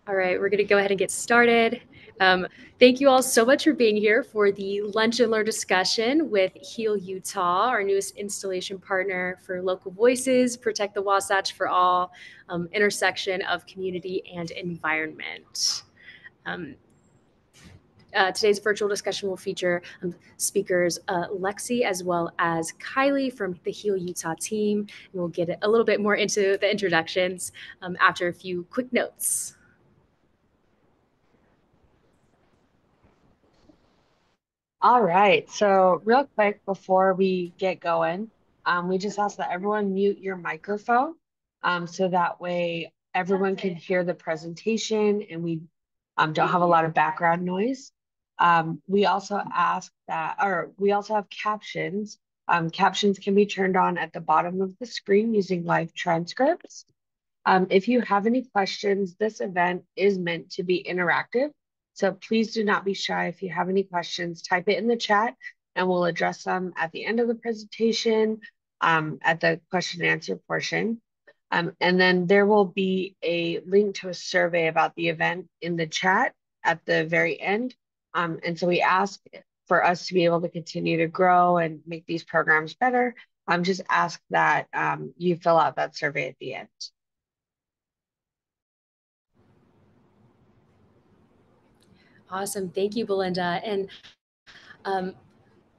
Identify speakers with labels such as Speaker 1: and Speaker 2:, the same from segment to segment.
Speaker 1: All right, we're going to go ahead and get started. Thank you all so much for being here for the Lunch and Learn discussion with HEAL Utah, our newest installation partner for local voices, Protect the Wasatch for All, intersection of community and environment. Um, Today's virtual discussion will feature speakers Lexi as well as Kaile from the HEAL Utah team. And we'll get a little bit more into the introductions after a few quick notes.
Speaker 2: All right. So, real quick before we get going, we just ask that everyone mute your microphone, so that way everyone can hear the presentation and we don't have a lot of background noise. We also ask that, or we also have captions. Captions can be turned on at the bottom of the screen using live transcripts. If you have any questions, this event is meant to be interactive. So please do not be shy. If you have any questions, type it in the chat and we'll address them at the end of the presentation, at the question and answer portion. And then there will be a link to a survey about the event in the chat at the very end. And so we ask for us to be able to continue to grow and make these programs better. Just ask that you fill out that survey at the end.
Speaker 1: Awesome. Thank you, Belinda. And um,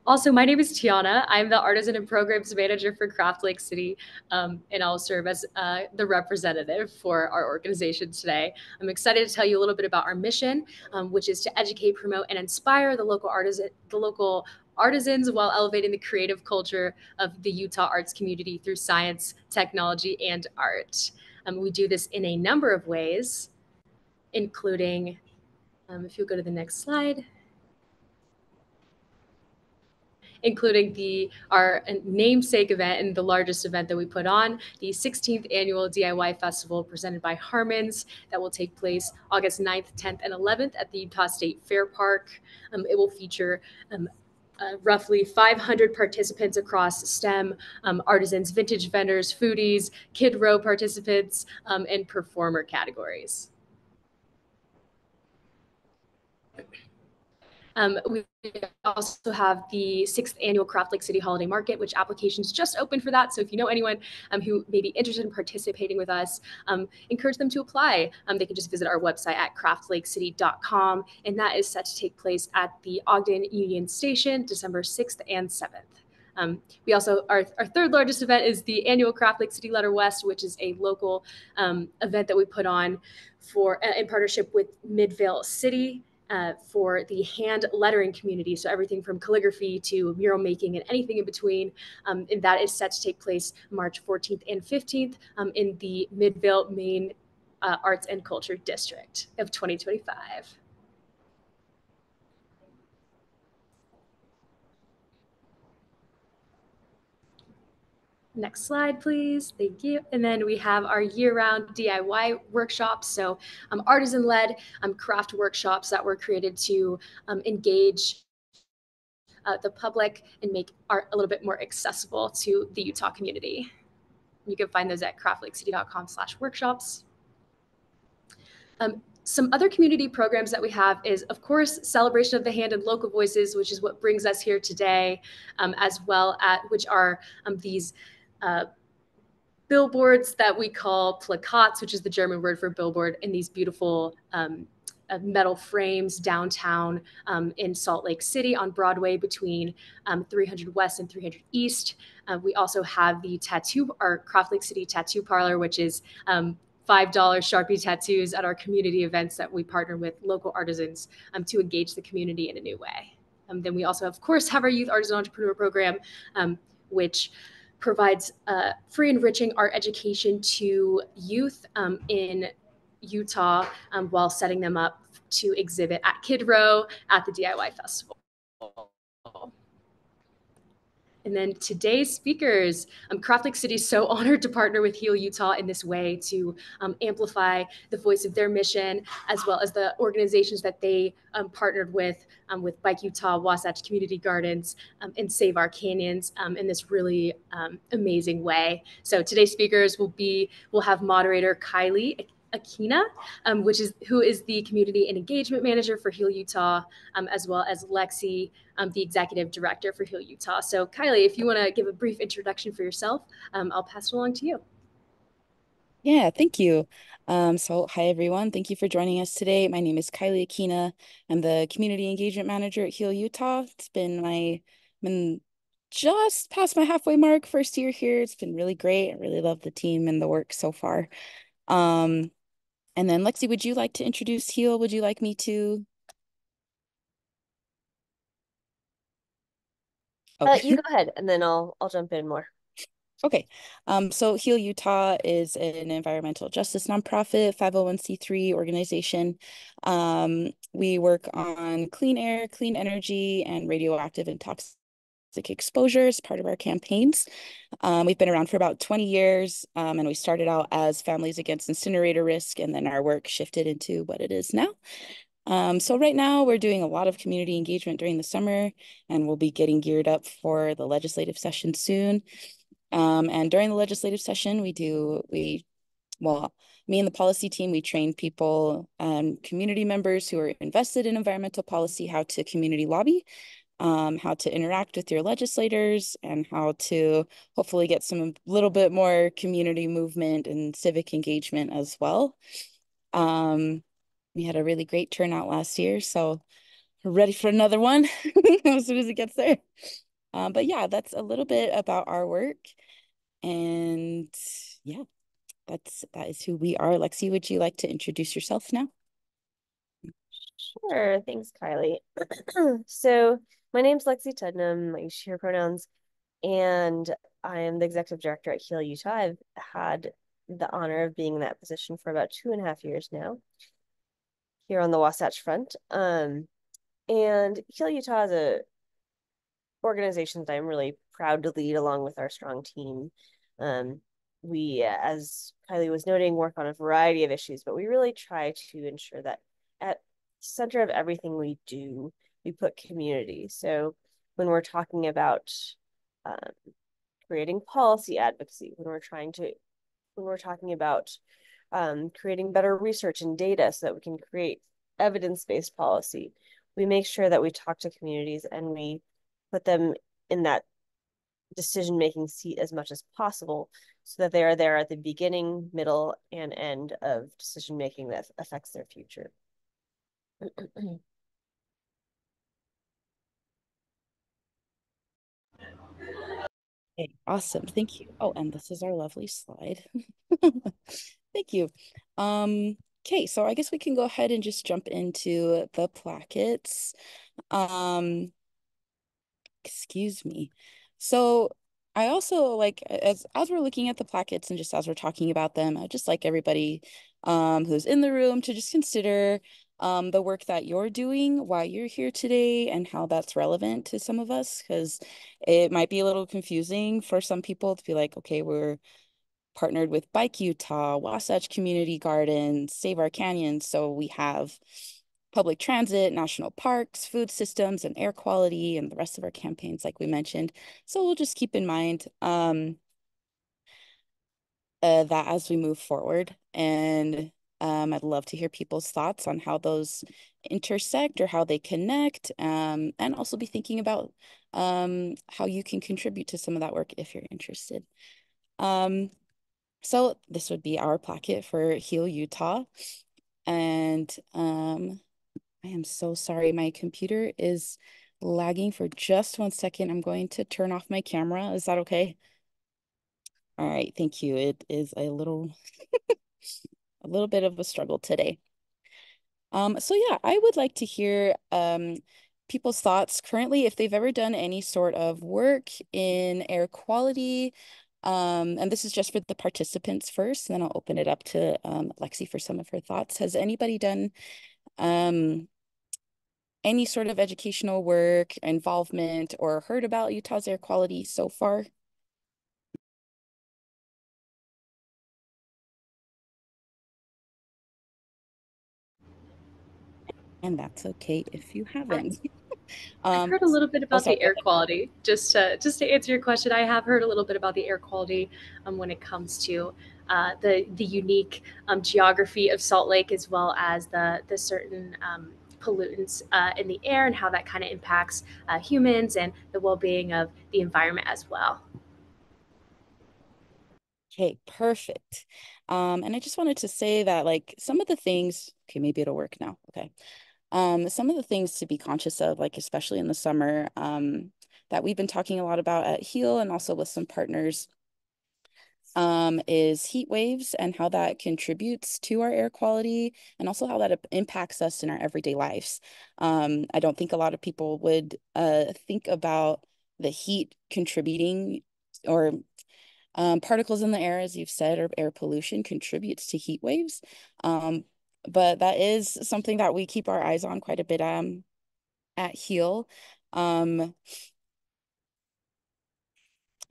Speaker 1: also, my name is Tiana. I'm the Artisan and Programs Manager for Craft Lake City, and I'll serve as the representative for our organization today. I'm excited to tell you a little bit about our mission, which is to educate, promote, and inspire the local artisans while elevating the creative culture of the Utah arts community through science, technology, and art. We do this in a number of ways, including, if you'll go to the next slide, including our namesake event and the largest event that we put on, the 16th annual DIY Festival presented by Harmons that will take place August 9th, 10th, and 11th at the Utah State Fair Park. It will feature roughly 500 participants across STEM, artisans, vintage vendors, foodies, Kid Row participants, and performer categories. We also have the 6th annual Craft Lake City Holiday Market, which applications just opened for that. So if you know anyone who may be interested in participating with us, encourage them to apply. They can just visit our website at craftlakecity.com, and that is set to take place at the Ogden Union Station, December 6th and 7th. We also, our third largest event is the annual Craft Lake City Letter West, which is a local event that we put on in partnership with Midvale City for the hand lettering community. So everything from calligraphy to mural making and anything in between. And that is set to take place March 14th and 15th in the Midvale, Maine Arts and Culture District of 2025. Next slide, please. Thank you. And then we have our year-round DIY workshops. So artisan-led craft workshops that were created to engage the public and make art a little bit more accessible to the Utah community. You can find those at craftlakecity.com/workshops. Some other community programs that we have is, of course, Celebration of the Hand and Local Voices, which is what brings us here today, as well as which are these billboards that we call plakats, which is the German word for billboard, in these beautiful metal frames downtown in Salt Lake City on Broadway between 300 West and 300 East. We also have our Craft Lake City Tattoo Parlor, which is $5 Sharpie tattoos at our community events that we partner with local artisans to engage the community in a new way. Then we also, of course, have our Youth Artisan Entrepreneur Program, which provides free enriching art education to youth in Utah while setting them up to exhibit at Kid Row at the DIY Festival. And then today's speakers, Craft Lake City is so honored to partner with HEAL Utah in this way to amplify the voice of their mission, as well as the organizations that they partnered with Bike Utah, Wasatch Community Gardens, and Save Our Canyons in this really amazing way. So today's speakers will have moderator Kaile, Akina, who is the community and engagement manager for Heal Utah, as well as Lexi, the executive director for Heal Utah. So Kaile, if you want to give a brief introduction for yourself, I'll pass it along to you.
Speaker 3: Yeah, thank you. So hi everyone. Thank you for joining us today. My name is Kaile Akina. I'm the community engagement manager at Heal Utah. Been just past my halfway mark, first year here. It's been really great. I really love the team and the work so far. Um, and then Lexi, would you like to introduce Heal? Would you like me to?
Speaker 4: You
Speaker 3: Okay.
Speaker 4: go ahead, and then I'll jump in more.
Speaker 3: Okay. So Heal Utah is an environmental justice nonprofit, 501(c)(3) organization. We work on clean air, clean energy, and radioactive and toxic exposure as part of our campaigns. We've been around for about 20 years, and we started out as Families Against Incinerator Risk, and then our work shifted into what it is now. So right now we're doing a lot of community engagement during the summer, and we'll be getting geared up for the legislative session soon. And during the legislative session, well, me and the policy team, we train people, community members who are invested in environmental policy, how to community lobby, how to interact with your legislators, and how to hopefully get some little bit more community movement and civic engagement as well. We had a really great turnout last year, so we're ready for another one as soon as it gets there. But yeah, that's a little bit about our work. And yeah, that is who we are. Lexi, would you like to introduce yourself now?
Speaker 4: Sure, thanks, Kylie. So my name's Lexi Tuddenham, I use she, her pronouns, and I am the executive director at Heal Utah. I've had the honor of being in that position for about 2.5 years now here on the Wasatch Front. And Heal Utah is a organization that I'm really proud to lead along with our strong team. We, as Kylie was noting, work on a variety of issues, but we really try to ensure that at the center of everything we do, we put community. So when we're talking about um, creating policy advocacy, when we're talking about creating better research and data so that we can create evidence-based policy, we make sure that we talk to communities and we put them in that decision-making seat as much as possible so that they are there at the beginning, middle, and end of decision-making that affects their future.
Speaker 3: Okay, awesome. Thank you. Oh, and this is our lovely slide. Thank you. Okay, so I guess we can go ahead and just jump into the plackets. Excuse me. So I also like as we're looking at the plackets and just as we're talking about them, I just like everybody who's in the room to just consider the work that you're doing, why you're here today, and how that's relevant to some of us, because it might be a little confusing for some people to be like, okay, we're partnered with Bike Utah, Wasatch Community Gardens, Save Our Canyons. So we have public transit, national parks, food systems, and air quality, and the rest of our campaigns, like we mentioned. So we'll just keep in mind that as we move forward. And I'd love to hear people's thoughts on how those intersect or how they connect, and also be thinking about how you can contribute to some of that work if you're interested. So this would be our placket for Heal Utah. And I am so sorry. My computer is lagging for just 1 second. I'm going to turn off my camera. Is that okay? All right, thank you. It is a little bit of a struggle today. So yeah, I would like to hear people's thoughts currently if they've ever done any sort of work in air quality. And this is just for the participants first, and then I'll open it up to Lexi for some of her thoughts. Has anybody done any sort of educational work, involvement, or heard about Utah's air quality so far? And that's okay if you haven't.
Speaker 1: I've heard a little bit
Speaker 3: Oh,
Speaker 1: about
Speaker 3: sorry,
Speaker 1: the
Speaker 3: go
Speaker 1: air
Speaker 3: ahead.
Speaker 1: quality. Just to answer your question, I have heard a little bit about the air quality when it comes to the unique geography of Salt Lake, as well as the certain pollutants in the air and how that kind of impacts humans and the well-being of the environment as well.
Speaker 3: Okay, perfect. And I just wanted to say that like some of the things, okay, maybe it'll work now. Okay. Some of the things to be conscious of, like especially in the summer, that we've been talking a lot about at HEAL and also with some partners, is heat waves and how that contributes to our air quality and also how that impacts us in our everyday lives. I don't think a lot of people would think about the heat contributing or particles in the air, as you've said, or air pollution contributes to heat waves. But that is something that we keep our eyes on quite a bit at HEAL. I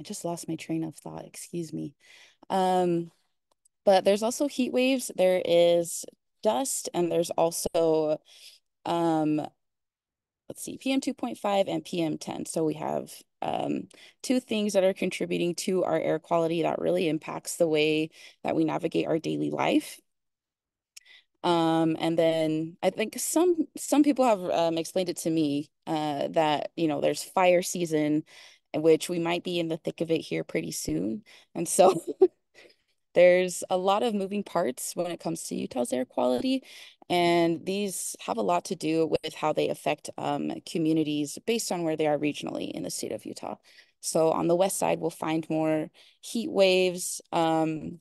Speaker 3: just lost my train of thought, excuse me. But there's also heat waves, there is dust, and there's also um, let's see, PM 2.5 and PM 10. So we have two things that are contributing to our air quality that really impacts the way that we navigate our daily life. And then I think some people have explained it to me that, you know, there's fire season, which we might be in the thick of it here pretty soon. And so there's a lot of moving parts when it comes to Utah's air quality, and these have a lot to do with how they affect communities based on where they are regionally in the state of Utah. So on the west side, we'll find more heat waves and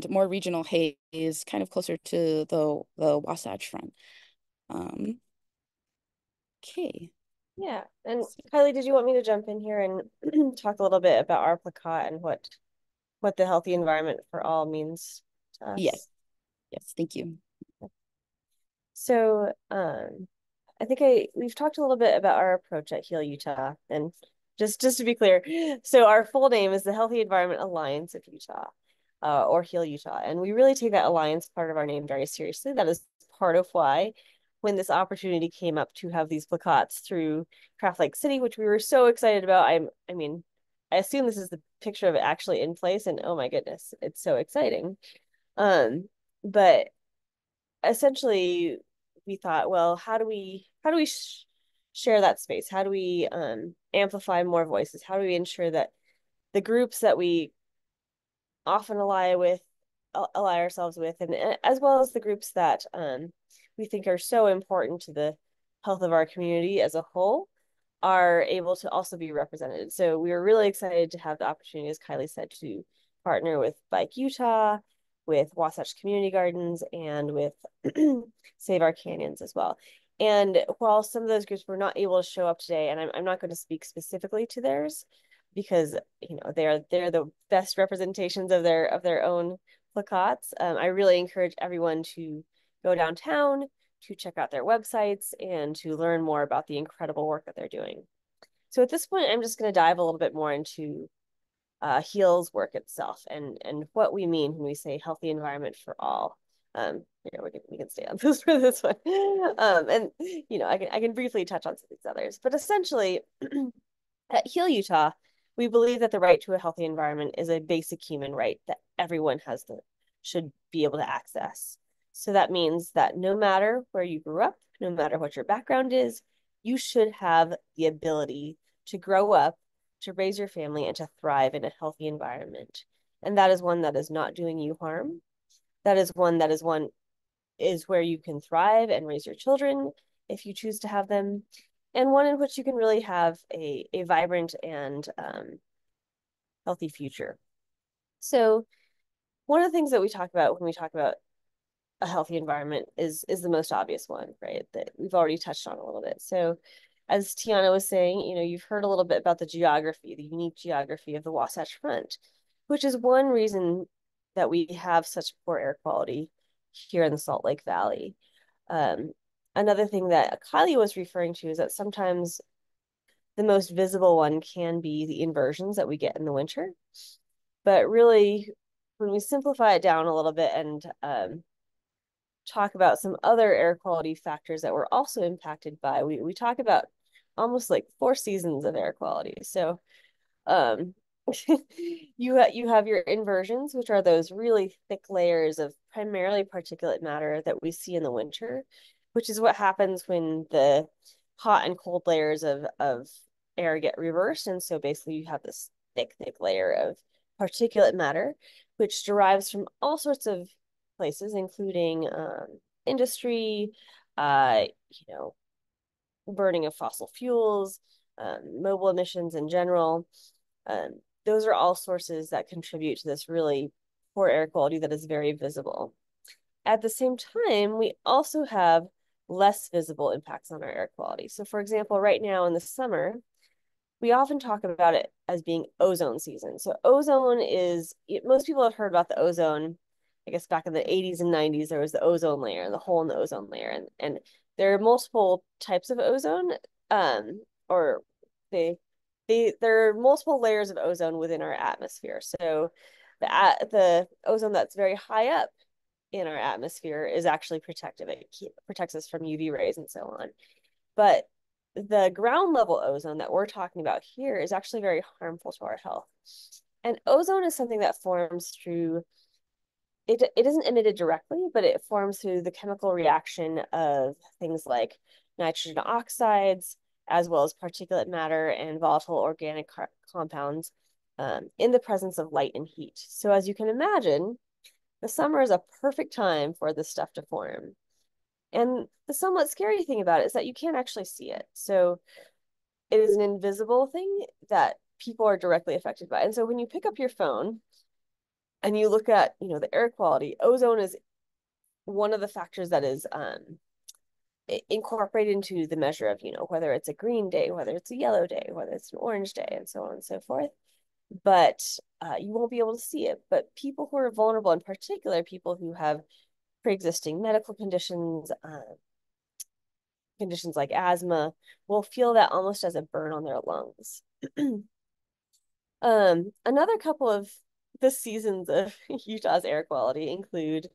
Speaker 3: more regional haze, kind of closer to the Wasatch front. Okay.
Speaker 4: Yeah. And Kylie, did you want me to jump in here and talk a little bit about our plakat and what the healthy environment for all means to us?
Speaker 3: Yes. Yes. Thank you.
Speaker 4: So, I think we've talked a little bit about our approach at HEAL Utah, and just to be clear, so our full name is the Healthy Environment Alliance of Utah, or HEAL Utah, and we really take that alliance part of our name very seriously. That is part of why, when this opportunity came up to have these plakats through Craft Lake City, which we were so excited about. I mean, I assume this is the picture of it actually in place, and oh my goodness, it's so exciting. But essentially we thought, well, how do we share that space? How do we amplify more voices? How do we ensure that the groups that we often ally ourselves with, and as well as the groups that we think are so important to the health of our community as a whole, are able to also be represented. So we were really excited to have the opportunity, as Kylie said, to partner with Bike Utah, with Wasatch Community Gardens, and with Save Our Canyons as well. And while some of those groups were not able to show up today, and I'm not going to speak specifically to theirs, because you know they're the best representations of their own plakats. I really encourage everyone to go downtown, to check out their websites, and to learn more about the incredible work that they're doing. So at this point, I'm just going to dive a little bit more into HEAL's work itself and what we mean when we say healthy environment for all. Here we can stay on this for this one. And you know, I can briefly touch on some of these others, but essentially at HEAL Utah, we believe that the right to a healthy environment is a basic human right that everyone should be able to access. So that means that no matter where you grew up, no matter what your background is, you should have the ability to grow up, to raise your family, and to thrive in a healthy environment. And that is one that is not doing you harm. That is one is where you can thrive and raise your children if you choose to have them, and one in which you can really have a vibrant and healthy future. So one of the things that we talk about when we talk about a healthy environment is the most obvious one, right? That we've already touched on a little bit. So as Tiana was saying, you know, you've heard a little bit about the unique geography of the Wasatch Front, which is one reason that we have such poor air quality here in the Salt Lake Valley. Another thing that Kylie was referring to is that sometimes the most visible one can be the inversions that we get in the winter. But really, when we simplify it down a little bit and talk about some other air quality factors that we're also impacted by. We talk about almost like 4 seasons of air quality. So um, you have your inversions, which are those really thick layers of primarily particulate matter that we see in the winter, which is what happens when the hot and cold layers of air get reversed. And so basically you have this thick layer of particulate matter, which derives from all sorts of places, including industry, you know, burning of fossil fuels, mobile emissions in general. Those are all sources that contribute to this really poor air quality that is very visible. At the same time, we also have less visible impacts on our air quality. So for example, right now in the summer, we often talk about it as being ozone season. So ozone is, most people have heard about the ozone. I guess back in the 80s and 90s, there was the ozone layer, the hole in the ozone layer. And there are multiple types of ozone, or there are multiple layers of ozone within our atmosphere. So the ozone that's very high up in our atmosphere is actually protective. It protects us from UV rays and so on. But the ground level ozone that we're talking about here is actually very harmful to our health. And ozone is something that forms through, it isn't emitted directly, but it forms through the chemical reaction of things like nitrogen oxides, as well as particulate matter and volatile organic compounds in the presence of light and heat. So as you can imagine, the summer is a perfect time for this stuff to form. And the somewhat scary thing about it is that you can't actually see it. So it is an invisible thing that people are directly affected by. And so when you pick up your phone and you look at, the air quality, ozone is one of the factors that is incorporated into the measure of, whether it's a green day, whether it's a yellow day, whether it's an orange day, and so on and so forth. But you won't be able to see it. But people who are vulnerable, in particular, people who have pre-existing medical conditions, conditions like asthma, will feel that almost as a burn on their lungs. Another couple of the seasons of Utah's air quality include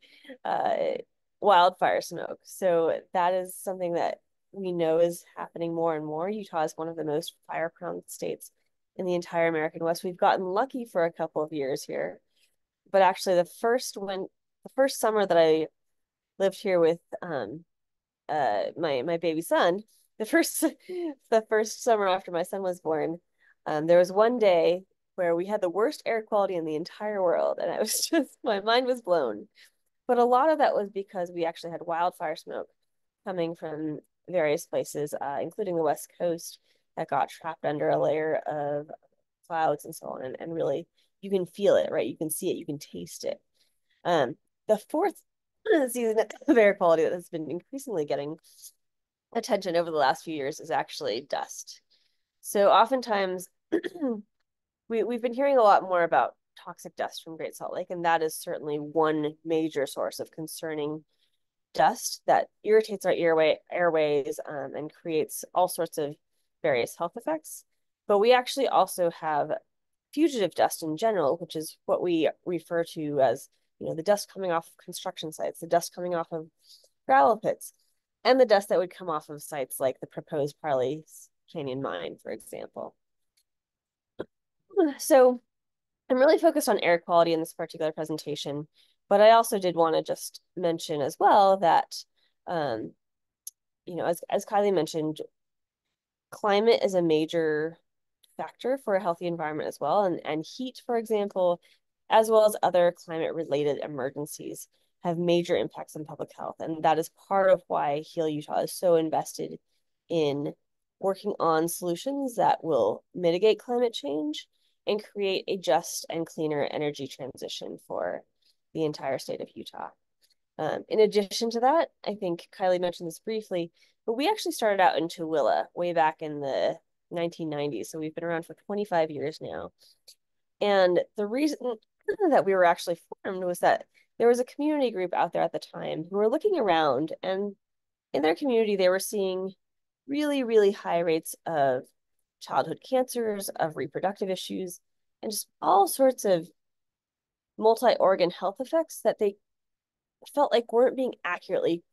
Speaker 4: wildfire smoke. So that is something that we know is happening more and more. Utah is one of the most fire-prone states in the entire American West. We've gotten lucky for a couple of years here, but actually the first summer that I lived here with my baby son, the first summer after my son was born, there was one day where we had the worst air quality in the entire world, and I was just, my mind was blown. But a lot of that was because we actually had wildfire smoke coming from various places, including the West Coast, that got trapped under a layer of clouds and so on. And really, you can feel it, right? You can see it, you can taste it. The fourth season of air quality that has been increasingly getting attention over the last few years is actually dust. So oftentimes, we've been hearing a lot more about toxic dust from Great Salt Lake, and that is certainly one major source of concerning dust that irritates our airways and creates all sorts of various health effects. But we actually also have fugitive dust in general, which is what we refer to as, the dust coming off of construction sites, the dust coming off of gravel pits, and the dust that would come off of sites like the proposed Parley Canyon mine, for example. So I'm really focused on air quality in this particular presentation, but I also did want to just mention as well that, as Kaile mentioned, climate is a major factor for a healthy environment as well. And heat, for example, as well as other climate-related emergencies have major impacts on public health. And that is part of why HEAL Utah is so invested in working on solutions that will mitigate climate change and create a just and cleaner energy transition for the entire state of Utah. In addition to that, I think Kaile mentioned this briefly, but we actually started out in Tooele way back in the 1990s. So we've been around for 25 years now. And the reason that we were actually formed was that there was a community group out there at the time who were looking around, and in their community, they were seeing really, really high rates of childhood cancers, of reproductive issues, and just all sorts of multi-organ health effects that they felt like weren't being accurately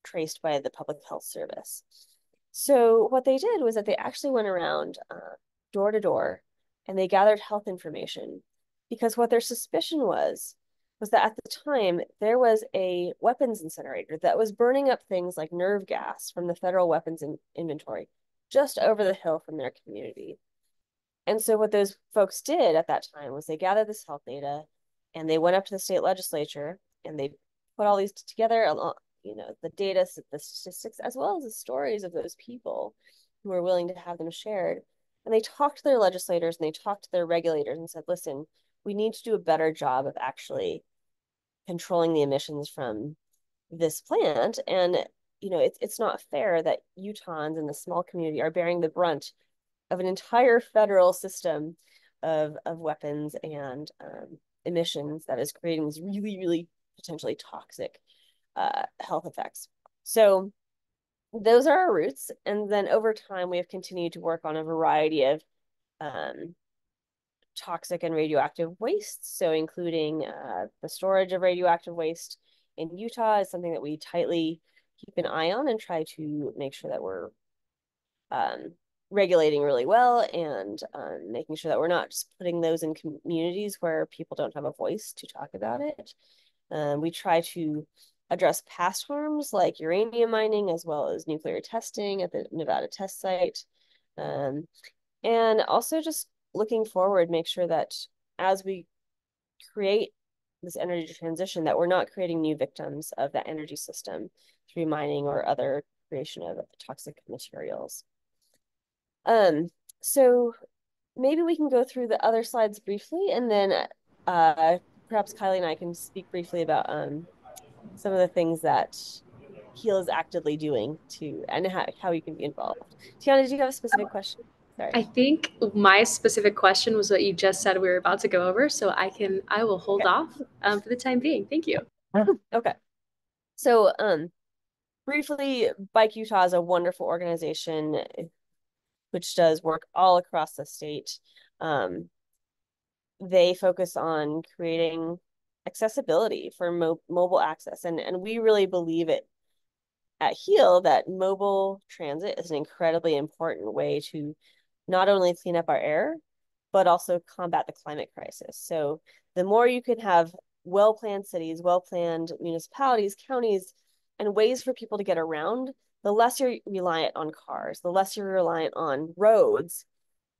Speaker 4: traced by the Public Health Service. So what they did was that they actually went around door to door and they gathered health information, because what their suspicion was that at the time there was a weapons incinerator that was burning up things like nerve gas from the federal weapons inventory just over the hill from their community. And so what those folks did at that time was they gathered this health data and they went up to the state legislature and they put all these together, the data, the statistics, as well as the stories of those people who were willing to have them shared. And they talked to their legislators and they talked to their regulators and said, listen, we need to do a better job of actually controlling the emissions from this plant. And, it's not fair that Utahns in the small community are bearing the brunt of an entire federal system of weapons and emissions that is creating these really, really potentially toxic health effects. So those are our roots. And then over time, we have continued to work on a variety of toxic and radioactive waste. So including the storage of radioactive waste in Utah is something that we tightly keep an eye on and try to make sure that we're regulating really well and making sure that we're not just putting those in communities where people don't have a voice to talk about it. We try to address past harms like uranium mining as well as nuclear testing at the Nevada test site. And also just looking forward, make sure that as we create this energy transition, that we're not creating new victims of that energy system through mining or other creation of toxic materials. So maybe we can go through the other slides briefly, and then perhaps Kaile and I can speak briefly about some of the things that HEAL is actively doing and how you can be involved. Tiana, did you have a specific question? Sorry.
Speaker 1: I think my specific question was what you just said we were about to go over, so I will hold off for the time being. Thank you.
Speaker 4: Okay. So briefly, Bike Utah is a wonderful organization which does work all across the state. They focus on creating accessibility for mobile access. And we really believe it at HEAL that mobile transit is an incredibly important way to not only clean up our air, but also combat the climate crisis. So the more you can have well-planned cities, well-planned municipalities, counties, and ways for people to get around, the less you're reliant on cars, the less you're reliant on roads.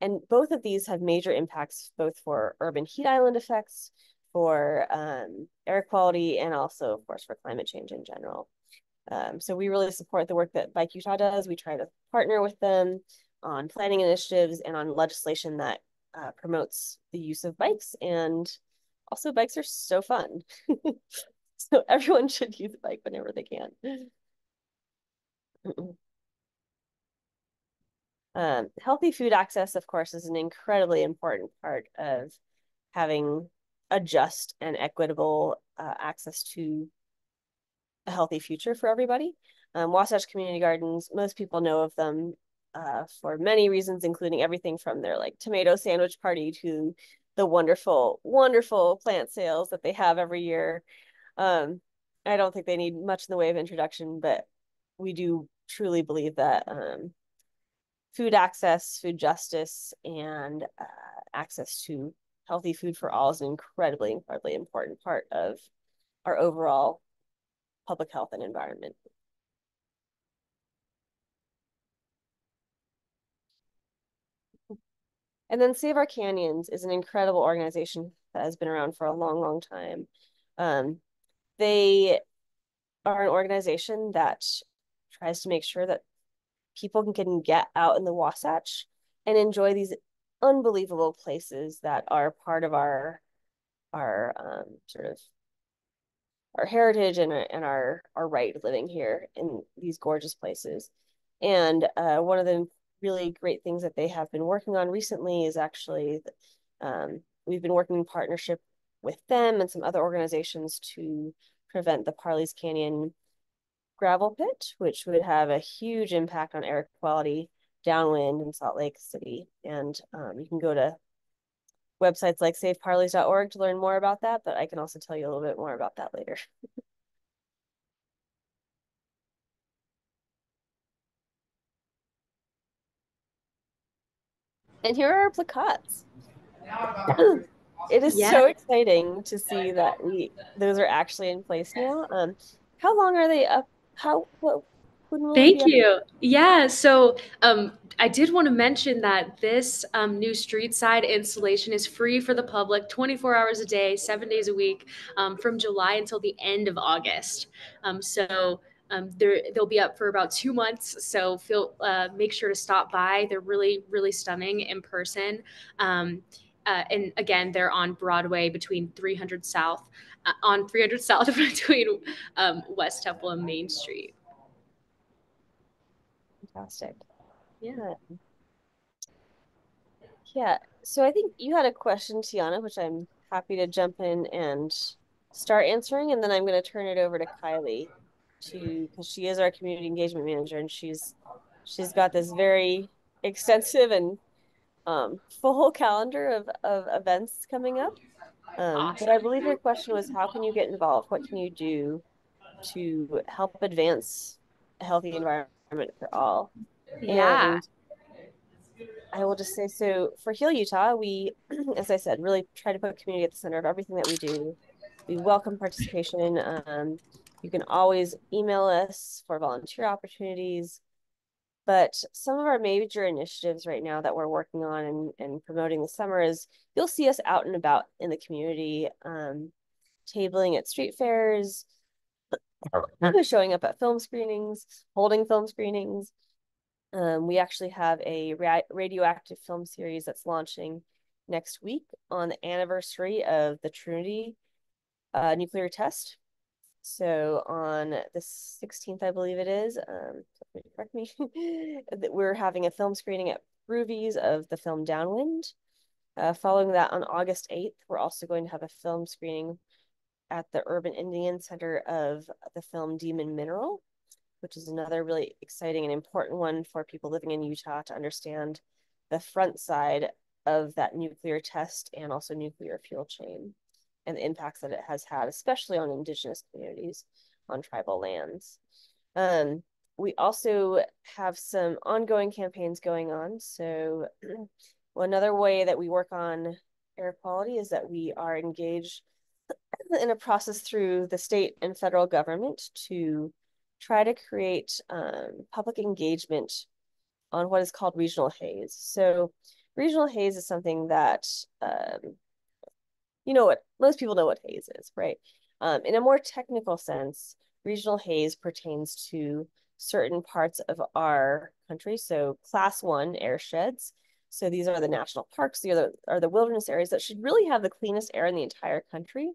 Speaker 4: And both of these have major impacts, both for urban heat island effects, for air quality, and also, of course, for climate change in general. So we really support the work that Bike Utah does. We try to partner with them on planning initiatives and on legislation that promotes the use of bikes. And also, bikes are so fun. So everyone should use a bike whenever they can. Healthy food access, of course, is an incredibly important part of having a just and equitable access to a healthy future for everybody. Wasatch Community Gardens, most people know of them for many reasons, including everything from their tomato sandwich party to the wonderful, wonderful plant sales that they have every year. I don't think they need much in the way of introduction, but we do truly believe that food access, food justice, and access to healthy food for all is an incredibly, incredibly important part of our overall public health and environment. And then Save Our Canyons is an incredible organization that has been around for a long, long time. They are an organization that tries to make sure that people can get out in the Wasatch and enjoy these unbelievable places that are part of our sort of our heritage and our right living here in these gorgeous places. And one of the really great things that they have been working on recently is actually we've been working in partnership with them and some other organizations to prevent the Parley's Canyon gravel pit, which would have a huge impact on air quality downwind in Salt Lake City. And you can go to websites like saveparleys.org to learn more about that, but I can also tell you a little bit more about that later. And here are our placards. It is so exciting to see that those are actually in place now. How long are they up? When will it be
Speaker 1: Thank
Speaker 4: up?
Speaker 1: you. Yeah, so I did want to mention that this new street side installation is free for the public 24 hours a day, 7 days a week, from July until the end of August. They'll be up for about 2 months, so make sure to stop by. They're really, really stunning in person. And again, they're on Broadway between 300 South, on 300 South between West Temple and Main Street.
Speaker 4: Fantastic.
Speaker 1: Yeah.
Speaker 4: Yeah. So I think you had a question, Tiana, which I'm happy to jump in and start answering, and then I'm going to turn it over to Kaile because she is our community engagement manager, and she's got this very extensive and full calendar of events coming up. But I believe your question was, how can you get involved? What can you do to help advance a healthy environment for all?
Speaker 1: Yeah.
Speaker 4: And I will just say, so for Heal Utah, we, as I said, really try to put community at the center of everything that we do. We welcome participation. You can always email us for volunteer opportunities. But some of our major initiatives right now that we're working on and promoting this summer is you'll see us out and about in the community, tabling at street fairs, showing up at film screenings, holding film screenings. We actually have a radioactive film series that's launching next week on the anniversary of the Trinity nuclear test. So on the 16th, I believe it is, correct me, we're having a film screening at Broovies of the film Downwind. Following that on August 8th, we're also going to have a film screening at the Urban Indian Center of the film Demon Mineral, which is another really exciting and important one for people living in Utah to understand the front side of that nuclear test and also nuclear fuel chain and the impacts that it has had, especially on Indigenous communities on tribal lands. We also have some ongoing campaigns going on. So another way that we work on air quality is that we are engaged in a process through the state and federal government to try to create public engagement on what is called regional haze. So regional haze is something that, most people know what haze is, right? In a more technical sense, regional haze pertains to certain parts of our country. So class 1 airsheds. So these are the national parks, these are the wilderness areas that should really have the cleanest air in the entire country.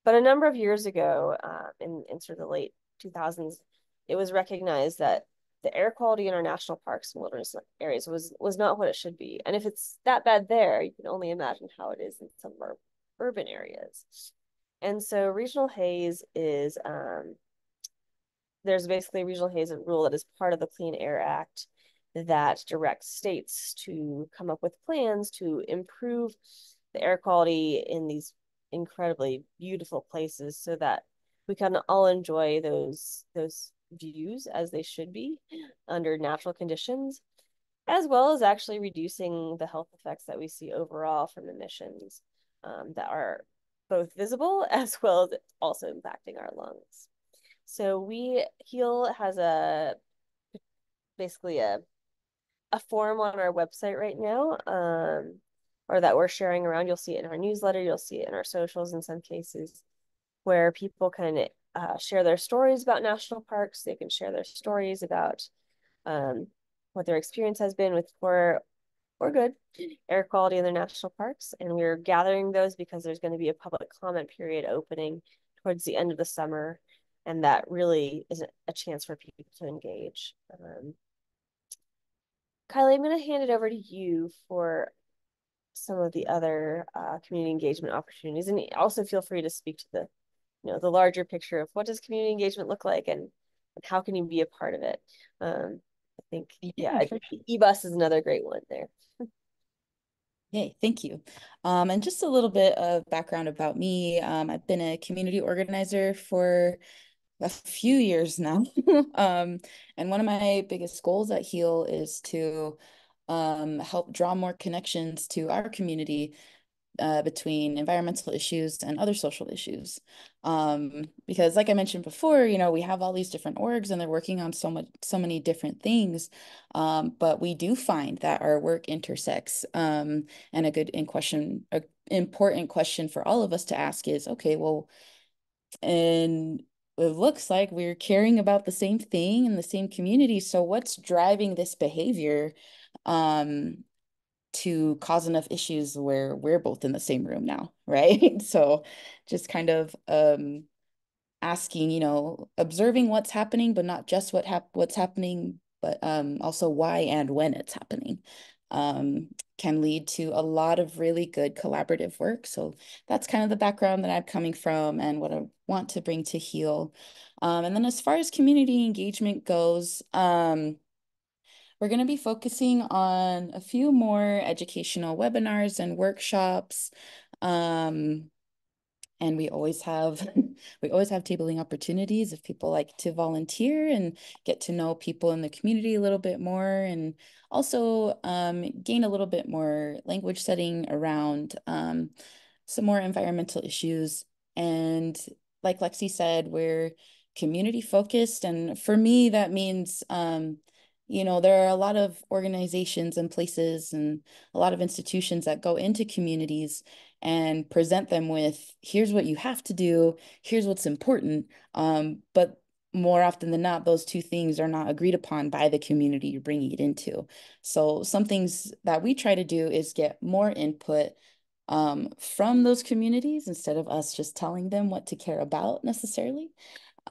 Speaker 4: But a number of years ago, in sort of the late 2000s, it was recognized that the air quality in our national parks and wilderness areas was not what it should be. And if it's that bad there, you can only imagine how it is in some of our urban areas. And so regional haze is, there's basically a regional haze rule that is part of the Clean Air Act that directs states to come up with plans to improve the air quality in these incredibly beautiful places so that we can all enjoy those views as they should be under natural conditions, as well as actually reducing the health effects that we see overall from emissions that are both visible as well as also impacting our lungs. So HEAL has basically a form on our website right now, or that we're sharing around. You'll see it in our newsletter, you'll see it in our socials in some cases, where people can share their stories about national parks. They can share their stories about what their experience has been with poor or good air quality in their national parks. And we're gathering those because there's going to be a public comment period opening towards the end of the summer. And that really is a chance for people to engage. Kaile, I'm going to hand it over to you for some of the other community engagement opportunities, and also feel free to speak to the larger picture of what does community engagement look like and how can you be a part of it. I think eBus is another great one there.
Speaker 3: Yay, thank you. And just a little bit of background about me. I've been a community organizer for a few years now. And one of my biggest goals at HEAL is to help draw more connections to our community between environmental issues and other social issues. Because like I mentioned before, we have all these different orgs and they're working on so many different things. But we do find that our work intersects. And important question for all of us to ask is, okay, well, and it looks like we're caring about the same thing in the same community. So what's driving this behavior? To cause enough issues where we're both in the same room now, right? So just kind of asking, observing what's happening, but not just what's happening, but also why and when it's happening. Can lead to a lot of really good collaborative work. So that's kind of the background that I'm coming from and what I want to bring to HEAL. And then as far as community engagement goes, we're going to be focusing on a few more educational webinars and workshops. And we always have tabling opportunities if people like to volunteer and get to know people in the community a little bit more, and also gain a little bit more language setting around some more environmental issues. And like Lexi said, we're community focused. And for me, that means there are a lot of organizations and places and a lot of institutions that go into communities and present them with, here's what you have to do, here's what's important. But more often than not, those two things are not agreed upon by the community you're bringing it into. So some things that we try to do is get more input from those communities instead of us just telling them what to care about necessarily.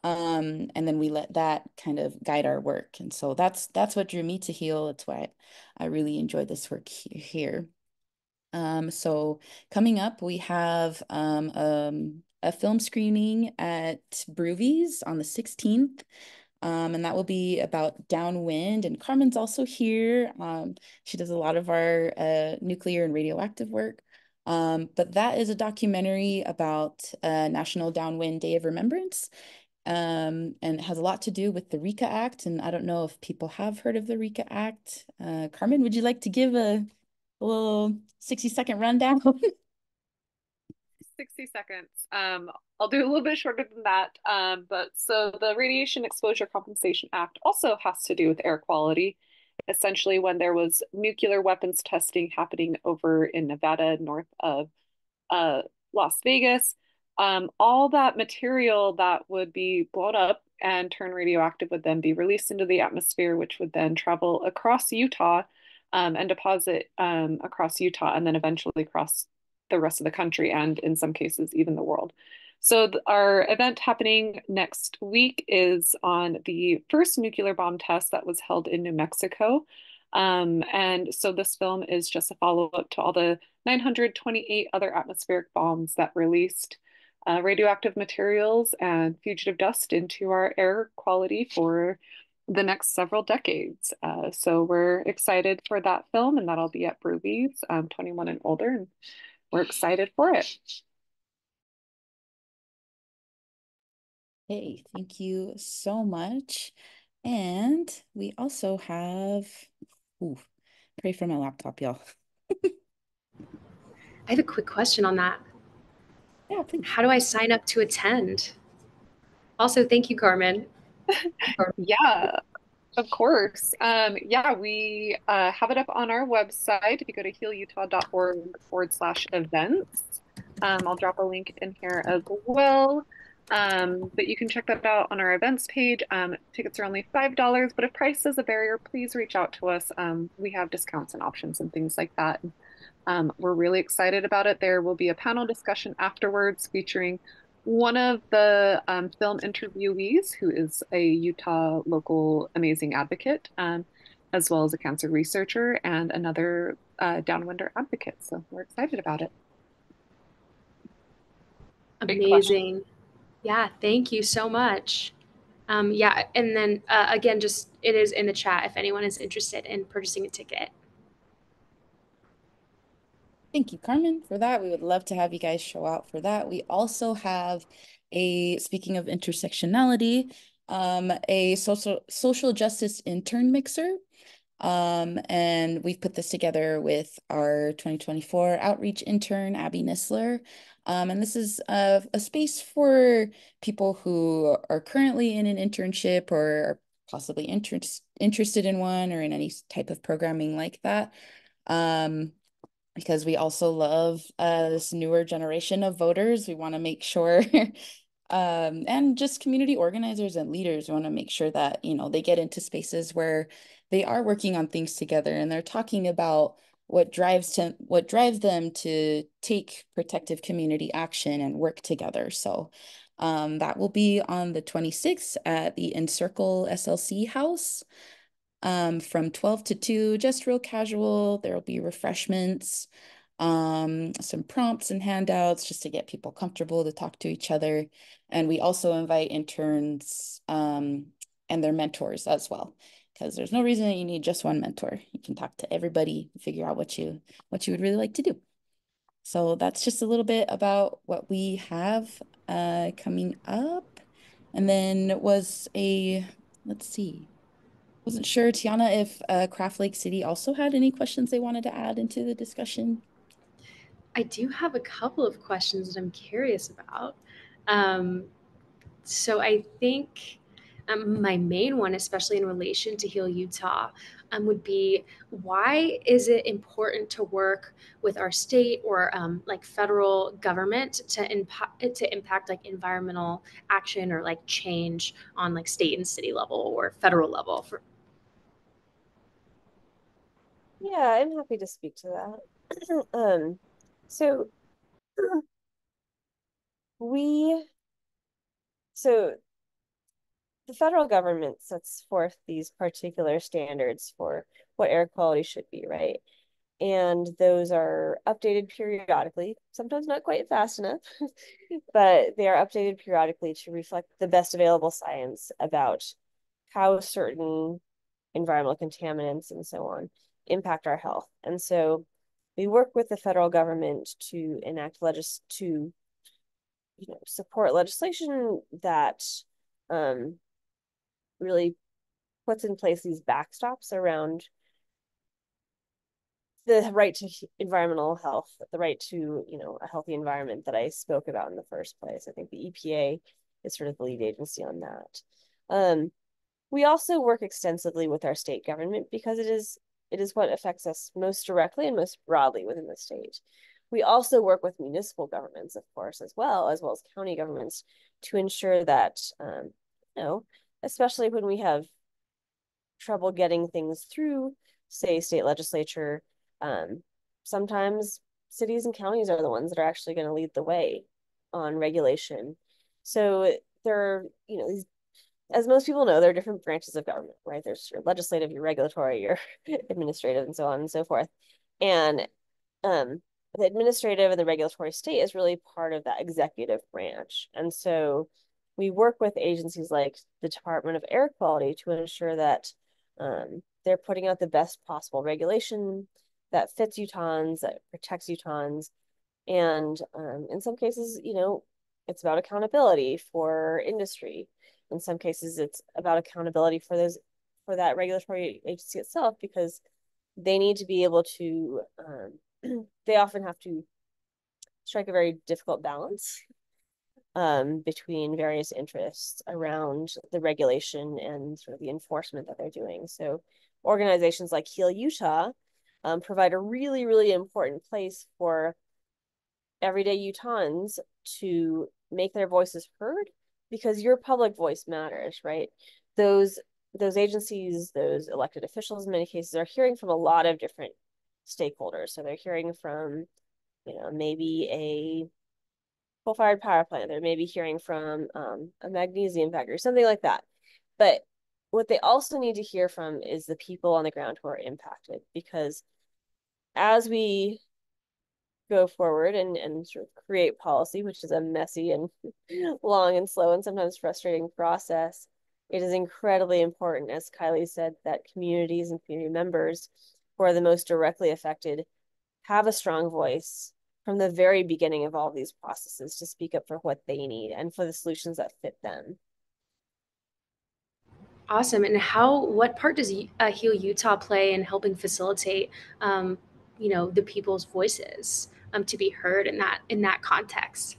Speaker 3: And then we let that kind of guide our work. And so that's what drew me to HEAL. That's why I really enjoy this work here. So coming up, we have a film screening at Broovies on the 16th. And that will be about downwind. And Carmen's also here. She does a lot of our nuclear and radioactive work. But that is a documentary about National Downwind Day of Remembrance. And it has a lot to do with the RECA Act. And I don't know if people have heard of the RECA Act. Carmen, would you like to give a little 60-second rundown?
Speaker 5: 60 seconds. I'll do a little bit shorter than that. But so the Radiation Exposure Compensation Act also has to do with air quality. Essentially, when there was nuclear weapons testing happening over in Nevada, north of Las Vegas, all that material that would be blown up and turn radioactive would then be released into the atmosphere, which would then travel across Utah and deposit across Utah and then eventually across the rest of the country and in some cases even the world. So our event happening next week is on the first nuclear bomb test that was held in New Mexico. And so this film is just a follow-up to all the 928 other atmospheric bombs that released radioactive materials and fugitive dust into our air quality for the next several decades. So we're excited for that film, and that'll be at Broovies, 21 and older, and we're excited for it.
Speaker 3: Hey, thank you so much. And we also have, pray for my laptop, y'all.
Speaker 1: I have a quick question on that.
Speaker 3: Yeah, please.
Speaker 1: How do I sign up to attend? Also, thank you, Carmen.
Speaker 5: Yeah, of course. Yeah, we have it up on our website. If you go to healutah.org/events, I'll drop a link in here as well. But you can check that out on our events page. Tickets are only $5, but if price is a barrier, please reach out to us. We have discounts and options and things like that. We're really excited about it. There will be a panel discussion afterwards featuring one of the film interviewees, who is a Utah local amazing advocate, as well as a cancer researcher and another downwinder advocate. So we're excited about it.
Speaker 1: Amazing. Yeah, thank you so much. Yeah, and then again, just it is in the chat if anyone is interested in purchasing a ticket.
Speaker 3: Thank you, Carmen, for that. We would love to have you guys show out for that. We also have speaking of intersectionality, a social justice intern mixer. And we've put this together with our 2024 outreach intern, Abby Nisler. And this is a space for people who are currently in an internship or are possibly interested in one or in any type of programming like that. Because we also love this newer generation of voters. We want to make sure, and just community organizers and leaders want to make sure that, you know, they get into spaces where they are working on things together and they're talking about what drives them to take protective community action and work together. So that will be on the 26th at the Encircle SLC house. From 12 to 2, just real casual. There will be refreshments, some prompts and handouts just to get people comfortable to talk to each other. And we also invite interns and their mentors as well, because there's no reason that you need just one mentor. You can talk to everybody, figure out what you would really like to do. So that's just a little bit about what we have coming up. And then let's see. Wasn't sure, Tiana, if Craft Lake City also had any questions they wanted to add into the discussion.
Speaker 1: I do have a couple of questions that I'm curious about. So I think my main one, especially in relation to Heal Utah, would be, why is it important to work with our state or like federal government to impact like environmental action or like change on like state and city level or federal level?
Speaker 4: Yeah, I'm happy to speak to that. So so the federal government sets forth these particular standards for what air quality should be, right? And those are updated periodically, sometimes not quite fast enough, but they are updated periodically to reflect the best available science about how certain environmental contaminants and so on impact our health. And so we work with the federal government to support legislation that really puts in place these backstops around the right to environmental health, the right to, a healthy environment that I spoke about in the first place. I think the EPA is sort of the lead agency on that. We also work extensively with our state government because it is what affects us most directly and most broadly within the state. We also work with municipal governments, of course, as well as county governments, to ensure that, especially when we have trouble getting things through, say, state legislature, sometimes cities and counties are the ones that are actually going to lead the way on regulation. So there are, as most people know, there are different branches of government, right? There's your legislative, your regulatory, your administrative, and so on and so forth. And the administrative and the regulatory state is really part of that executive branch. And so we work with agencies like the Department of Air Quality to ensure that they're putting out the best possible regulation that fits Utahns, that protects Utahns. And in some cases, it's about accountability for industry. In some cases, it's about accountability for that regulatory agency itself, because they need to be able to, they often have to strike a very difficult balance between various interests around the regulation and sort of the enforcement that they're doing. So organizations like Heal Utah provide a really, really important place for everyday Utahns to make their voices heard, because your public voice matters, right? Those agencies, those elected officials in many cases are hearing from a lot of different stakeholders. So they're hearing from, maybe a coal-fired power plant. They're maybe hearing from a magnesium factory, something like that. But what they also need to hear from is the people on the ground who are impacted, because as we go forward and sort of create policy, which is a messy and long and slow and sometimes frustrating process, it is incredibly important, as Kaile said, that communities and community members who are the most directly affected have a strong voice from the very beginning of all of these processes to speak up for what they need and for the solutions that fit them.
Speaker 1: Awesome. And what part does Heal Utah play in helping facilitate, the people's voices to be heard in that context?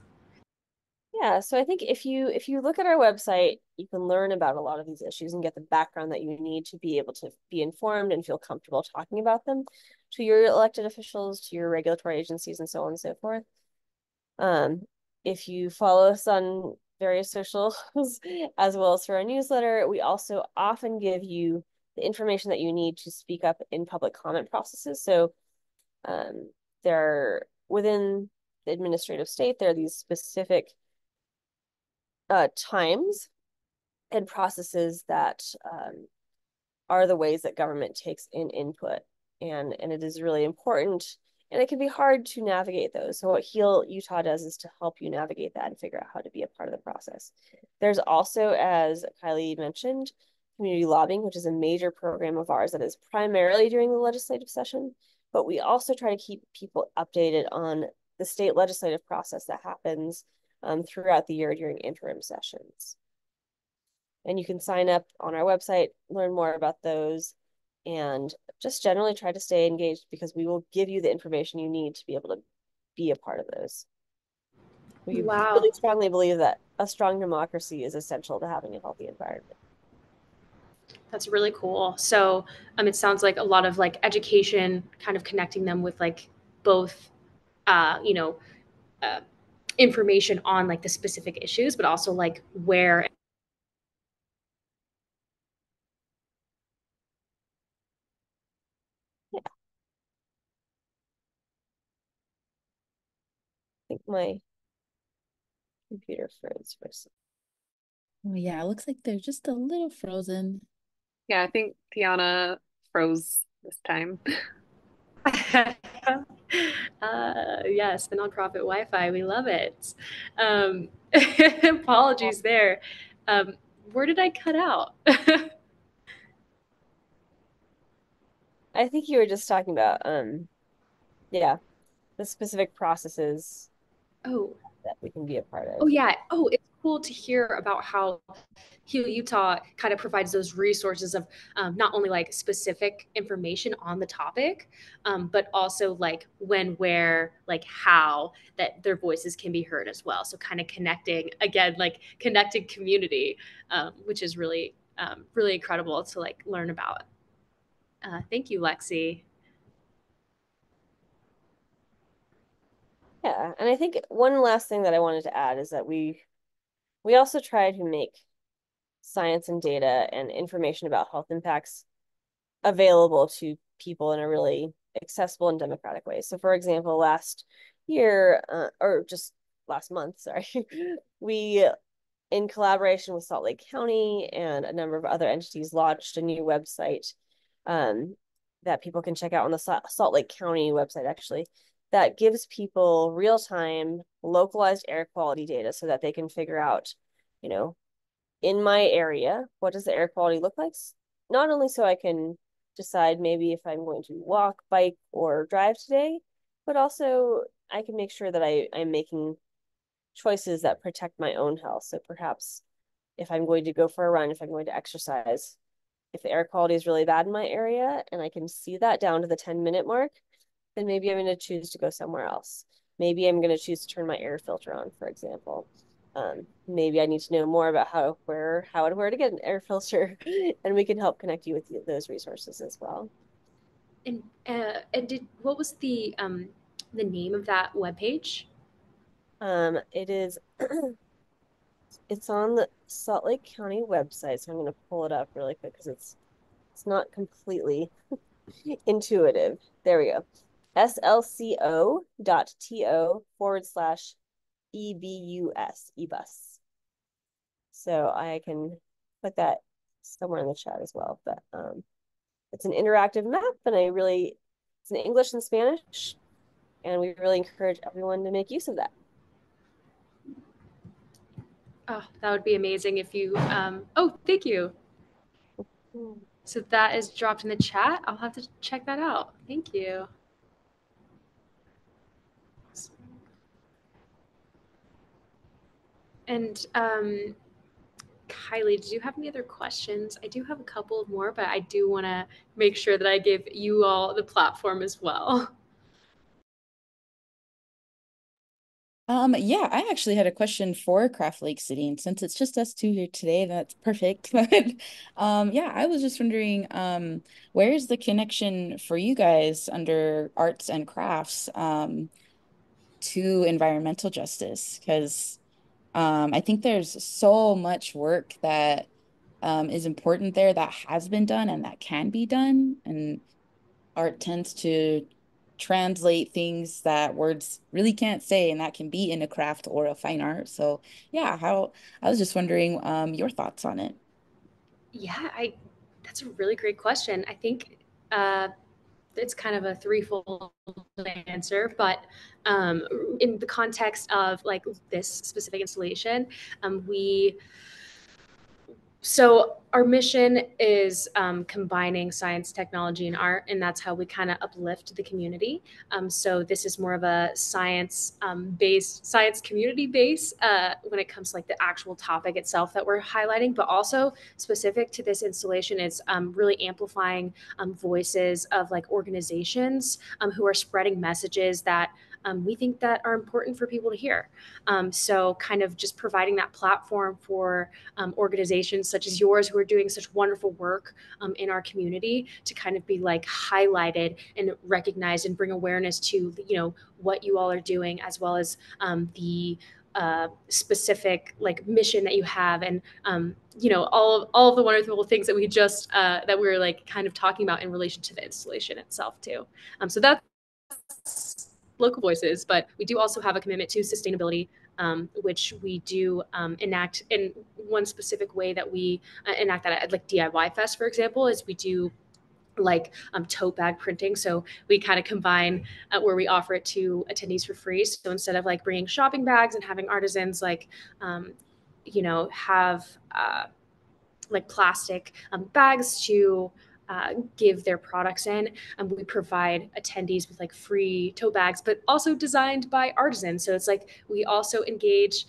Speaker 4: Yeah, so I think if you look at our website, you can learn about a lot of these issues and get the background that you need to be able to be informed and feel comfortable talking about them to your elected officials, to your regulatory agencies, and so on and so forth. If you follow us on various socials as well as through our newsletter, we also often give you the information that you need to speak up in public comment processes. So within the administrative state, there are these specific times and processes that are the ways that government takes in input. And it is really important, and it can be hard to navigate those. So what Heal Utah does is to help you navigate that and figure out how to be a part of the process. There's also, as Kaile mentioned, community lobbying, which is a major program of ours that is primarily during the legislative session, but we also try to keep people updated on the state legislative process that happens throughout the year during interim sessions. And you can sign up on our website, learn more about those, and just generally try to stay engaged because we will give you the information you need to be able to be a part of those. We really strongly believe that a strong democracy is essential to having a healthy environment.
Speaker 1: That's really cool. So it sounds like a lot of like education, kind of connecting them with like both, information on like the specific issues, but also like where.
Speaker 4: Yeah. I think my computer froze for a second.
Speaker 3: Oh, yeah, it looks like they're just a little frozen.
Speaker 5: Yeah, I think Tiana froze this time.
Speaker 1: Yes, the nonprofit Wi-Fi, we love it. Apologies there. Where did I cut out?
Speaker 4: I think you were just talking about yeah, the specific processes
Speaker 1: Oh,
Speaker 4: that we can be a part
Speaker 1: oh
Speaker 4: of.
Speaker 1: yeah. Oh, it's cool to hear about how Heal Utah kind of provides those resources of not only like specific information on the topic, but also like when, where, like how that their voices can be heard as well. So kind of connecting again, like connecting community, which is really, really incredible to like learn about. Thank you, Lexi.
Speaker 4: Yeah, and I think one last thing that I wanted to add is that we also try to make science and data and information about health impacts available to people in a really accessible and democratic way. So for example, last year, or just last month, sorry, we, in collaboration with Salt Lake County and a number of other entities, launched a new website that people can check out on the Salt Lake County website, actually, that gives people real-time localized air quality data so that they can figure out, in my area, what does the air quality look like? Not only so I can decide maybe if I'm going to walk, bike, or drive today, but also I can make sure that I'm making choices that protect my own health. So perhaps if I'm going to go for a run, if I'm going to exercise, if the air quality is really bad in my area and I can see that down to the 10-minute mark, then maybe I'm going to choose to go somewhere else. Maybe I'm going to choose to turn my air filter on, for example. Maybe I need to know more about how and where to get an air filter, and we can help connect you with those resources as well.
Speaker 1: And what was the name of that webpage?
Speaker 4: It is it's on the Salt Lake County website, so I'm going to pull it up really quick because it's not completely intuitive. There we go. slco.to/EBUS. So I can put that somewhere in the chat as well. But it's an interactive map, and it's in English and Spanish, and we really encourage everyone to make use of that.
Speaker 1: Oh, that would be amazing if you. Oh, thank you. So that is dropped in the chat. I'll have to check that out. Thank you. And Kylie, did you have any other questions? I do have a couple more, but I do want to make sure that I give you all the platform as well.
Speaker 3: Yeah, I actually had a question for Craft Lake City, and since it's just us two here today, that's perfect. But yeah, I was just wondering, where's the connection for you guys under arts and crafts to environmental justice? Because I think there's so much work that is important there that has been done and that can be done, and art tends to translate things that words really can't say, and that can be in a craft or a fine art. So yeah, how I was just wondering your thoughts on it.
Speaker 1: Yeah, that's a really great question. I think uh, it's kind of a threefold answer, but in the context of like this specific installation, we so our mission is combining science, technology, and art, and that's how we kind of uplift the community. So this is more of a science based, science community base when it comes to like the actual topic itself that we're highlighting, but also specific to this installation is really amplifying voices of like organizations who are spreading messages that we think that are important for people to hear. So kind of just providing that platform for organizations such as yours who are doing such wonderful work in our community to kind of be like highlighted and recognized and bring awareness to what you all are doing, as well as the specific like mission that you have, and all of the wonderful things that we just that we were like kind of talking about in relation to the installation itself too. So that's local voices, but we do also have a commitment to sustainability, which we do enact in one specific way that we enact that at like DIY Fest, for example, is we do like tote bag printing. So we kind of combine where we offer it to attendees for free. So instead of like bringing shopping bags and having artisans like, have like plastic bags to give their products in. We provide attendees with like free tote bags, but also designed by artisans. So it's like we also engage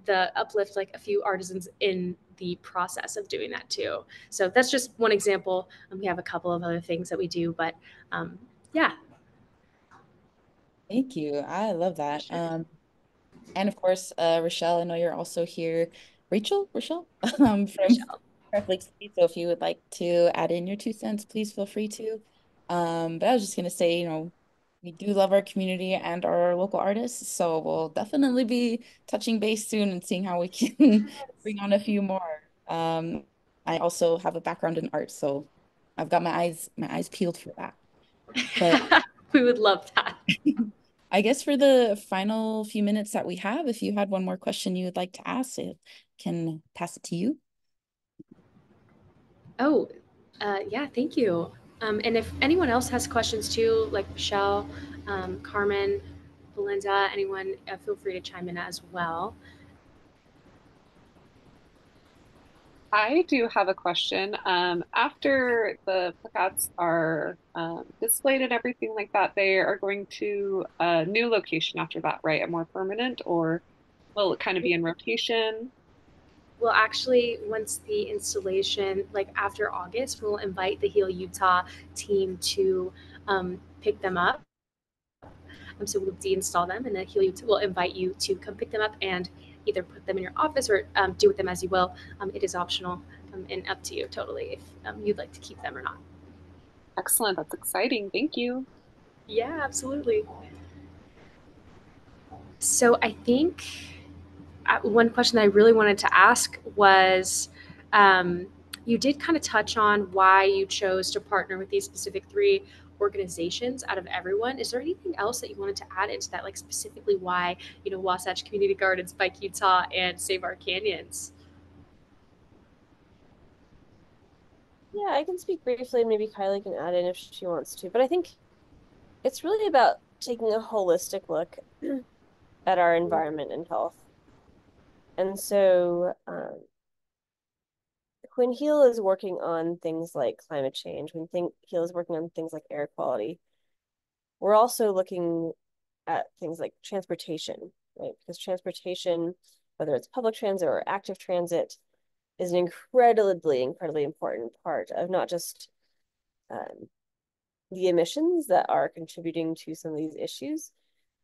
Speaker 1: the uplift like a few artisans in the process of doing that too. So that's just one example. We have a couple of other things that we do, but yeah.
Speaker 3: Thank you. I love that.
Speaker 1: Sure.
Speaker 3: And of course, Rochelle, I know you're also here. Rochelle, from
Speaker 1: Michelle.
Speaker 3: Craft Lake City. So if you would like to add in your 2 cents, please feel free to. But I was just gonna say, we do love our community and our local artists, so we'll definitely be touching base soon and seeing how we can bring on a few more. I also have a background in art, so I've got my eyes peeled for that. But
Speaker 1: We would love that.
Speaker 3: I guess for the final few minutes that we have, if you had one more question you would like to ask, I can pass it to you.
Speaker 1: Oh, yeah, thank you. And if anyone else has questions too, like Michelle, Carmen, Belinda, anyone, feel free to chime in as well.
Speaker 5: I do have a question. After the placards are displayed and everything like that, they are going to a new location after that, right? A more permanent, or will it kind of be in rotation?
Speaker 1: Well, actually, once the installation, like after August, we'll invite the Heal Utah team to pick them up. So we'll deinstall them, and then Heal Utah will invite you to come pick them up and either put them in your office or do with them as you will. It is optional and up to you totally if you'd like to keep them or not.
Speaker 5: Excellent. That's exciting. Thank you.
Speaker 1: Yeah, absolutely. So I think one question that I really wanted to ask was you did kind of touch on why you chose to partner with these specific three organizations out of everyone. Is there anything else that you wanted to add into that, like specifically why, Wasatch Community Gardens, Bike Utah, and Save Our Canyons?
Speaker 4: Yeah, I can speak briefly, and maybe Kylie can add in if she wants to. But I think it's really about taking a holistic look at our environment and health. And so when HEAL is working on things like climate change, HEAL is working on things like air quality, we're also looking at things like transportation, right? Because transportation, whether it's public transit or active transit, is an incredibly important part of not just the emissions that are contributing to some of these issues,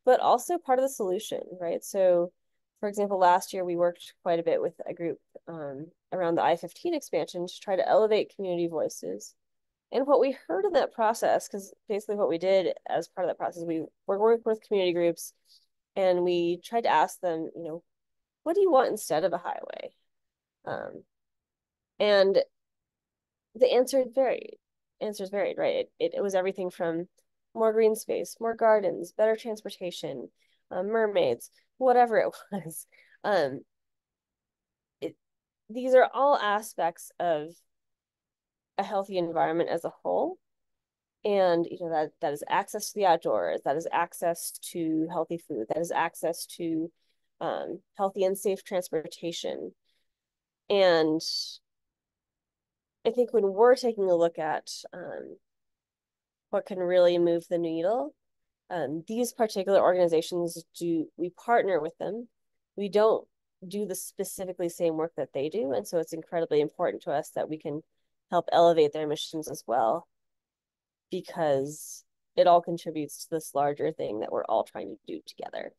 Speaker 4: but also part of the solution, right? So, for example, last year we worked quite a bit with a group around the I-15 expansion to try to elevate community voices. And what we heard in that process, because basically what we did as part of that process, we worked with community groups and we tried to ask them, you know, what do you want instead of a highway? And the answers varied, right? It was everything from more green space, more gardens, better transportation, mermaids, whatever it was. Um, these are all aspects of a healthy environment as a whole. And you know that is access to the outdoors, that is access to healthy food, that is access to healthy and safe transportation. And I think when we're taking a look at what can really move the needle, these particular organizations we partner with them. We don't do the specifically same work that they do. And so it's incredibly important to us that we can help elevate their missions as well, because it all contributes to this larger thing that we're all trying to do together.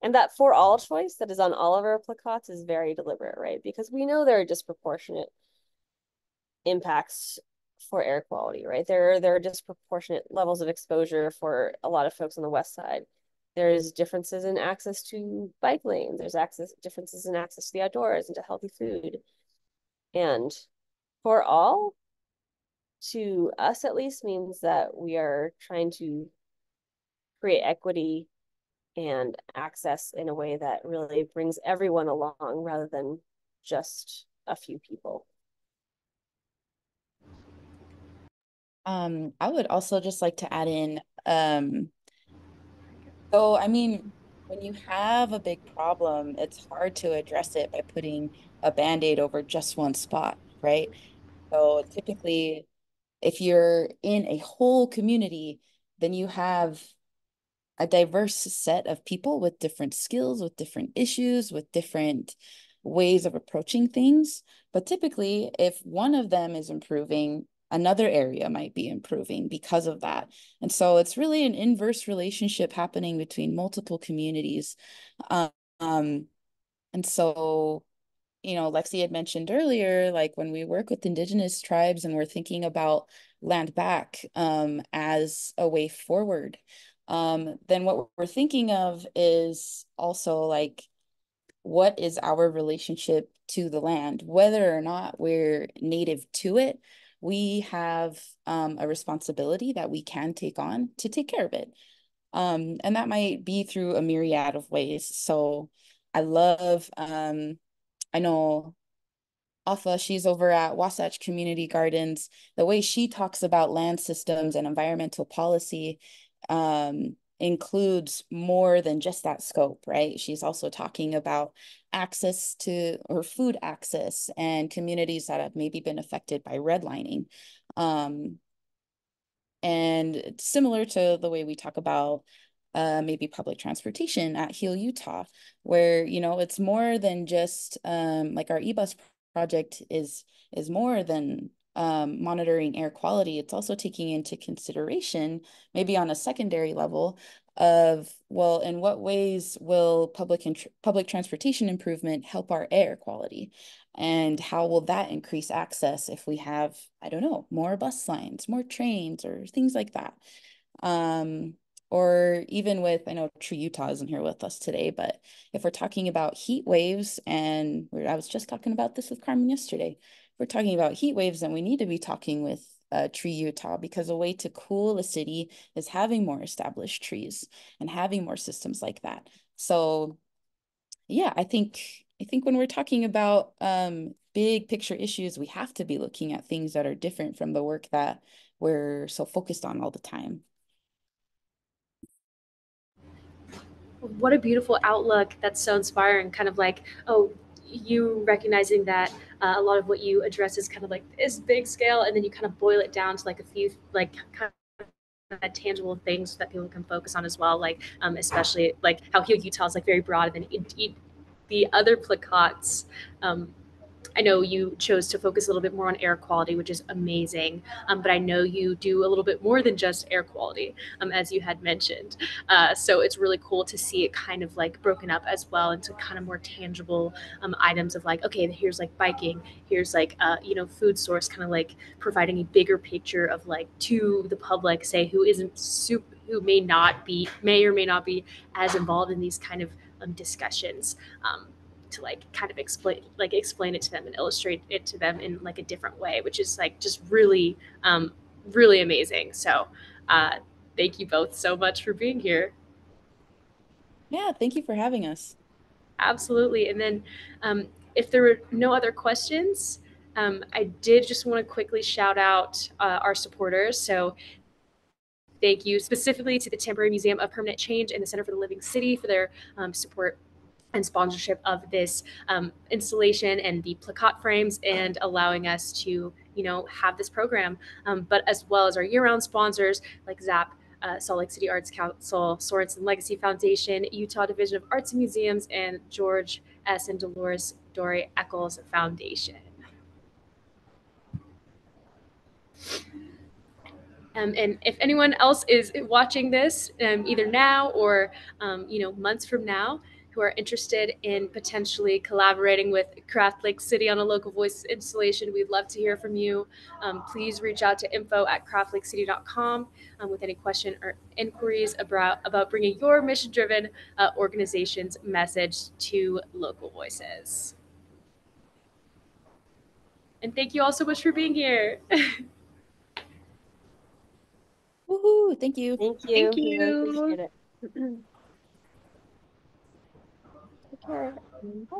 Speaker 4: And that for all choice that is on all of our placards is very deliberate, right? Because we know there are disproportionate impacts for air quality, right? There are disproportionate levels of exposure for a lot of folks on the west side. There's differences in access to bike lanes. There's differences in access to the outdoors and to healthy food. And for all, to us at least, means that we are trying to create equity and access in a way that really brings everyone along rather than just a few people.
Speaker 3: I would also just like to add in, so I mean, when you have a big problem, it's hard to address it by putting a Band-Aid over just one spot, right? So typically, if you're in a whole community, then you have a diverse set of people with different skills, with different issues, with different ways of approaching things. But typically, if one of them is improving, another area might be improving because of that. And so it's really an inverse relationship happening between multiple communities. Um, and so, you know, Lexi had mentioned earlier, like when we work with Indigenous tribes and we're thinking about land back as a way forward, then what we're thinking of is also like, what is our relationship to the land? Whether or not we're native to it, we have a responsibility that we can take on to take care of it. And that might be through a myriad of ways. So I love, I know Alpha, she's over at Wasatch Community Gardens. The way she talks about land systems and environmental policy includes more than just that scope, right? She's also talking about access to or food access and communities that have maybe been affected by redlining. And similar to the way we talk about maybe public transportation at HEAL Utah, where, you know, it's more than just like our e-bus project is more than monitoring air quality. It's also taking into consideration, maybe on a secondary level, of, well, in what ways will public transportation improvement help our air quality? And how will that increase access if we have, I don't know, more bus lines, more trains, or things like that? Or even with, I know Tree Utah isn't here with us today, but if we're talking about heat waves, and I was just talking about this with Carmen yesterday, if we're talking about heat waves, then we need to be talking with Tree Utah, because a way to cool a city is having more established trees and having more systems like that. So yeah, I think when we're talking about big picture issues, we have to be looking at things that are different from the work that we're so focused on all the time.
Speaker 1: What a beautiful outlook. That's so inspiring. Kind of like, oh, you recognizing that a lot of what you address is kind of like this big scale, and then you kind of boil it down to like a few like kind of tangible things that people can focus on as well. Like especially like how Heal Utah is like very broad, and then the other placots, I know you chose to focus a little bit more on air quality, which is amazing. But I know you do a little bit more than just air quality, as you had mentioned. So it's really cool to see it kind of like broken up as well into kind of more tangible items of like, okay, here's like biking, here's like, food source, kind of like providing a bigger picture of like to the public, say, who isn't super, who may or may not be as involved in these kind of discussions. To like kind of explain it to them and illustrate it to them in like a different way, which is like just really really amazing. So thank you both so much for being here.
Speaker 3: Yeah, thank you for having us.
Speaker 1: Absolutely. And then if there were no other questions, I did just want to quickly shout out our supporters. So thank you specifically to the Temporary Museum of Permanent Change and the Center for the Living City for their support and sponsorship of this installation and the plakat frames and allowing us to, have this program. But as well as our year-round sponsors like ZAP, Salt Lake City Arts Council, Sorensen Legacy Foundation, Utah Division of Arts and Museums, and George S. and Dolores Dory Eccles Foundation. And if anyone else is watching this, either now or months from now, who are interested in potentially collaborating with Craft Lake City on a local voice installation, we'd love to hear from you. Please reach out to info@craftlakecity.com with any question or inquiries about bringing your mission-driven organization's message to local voices. And thank you all so much for being here.
Speaker 3: Woohoo! Thank you.
Speaker 4: Thank you.
Speaker 1: Thank
Speaker 4: We really
Speaker 1: you.
Speaker 4: appreciate it. Take care.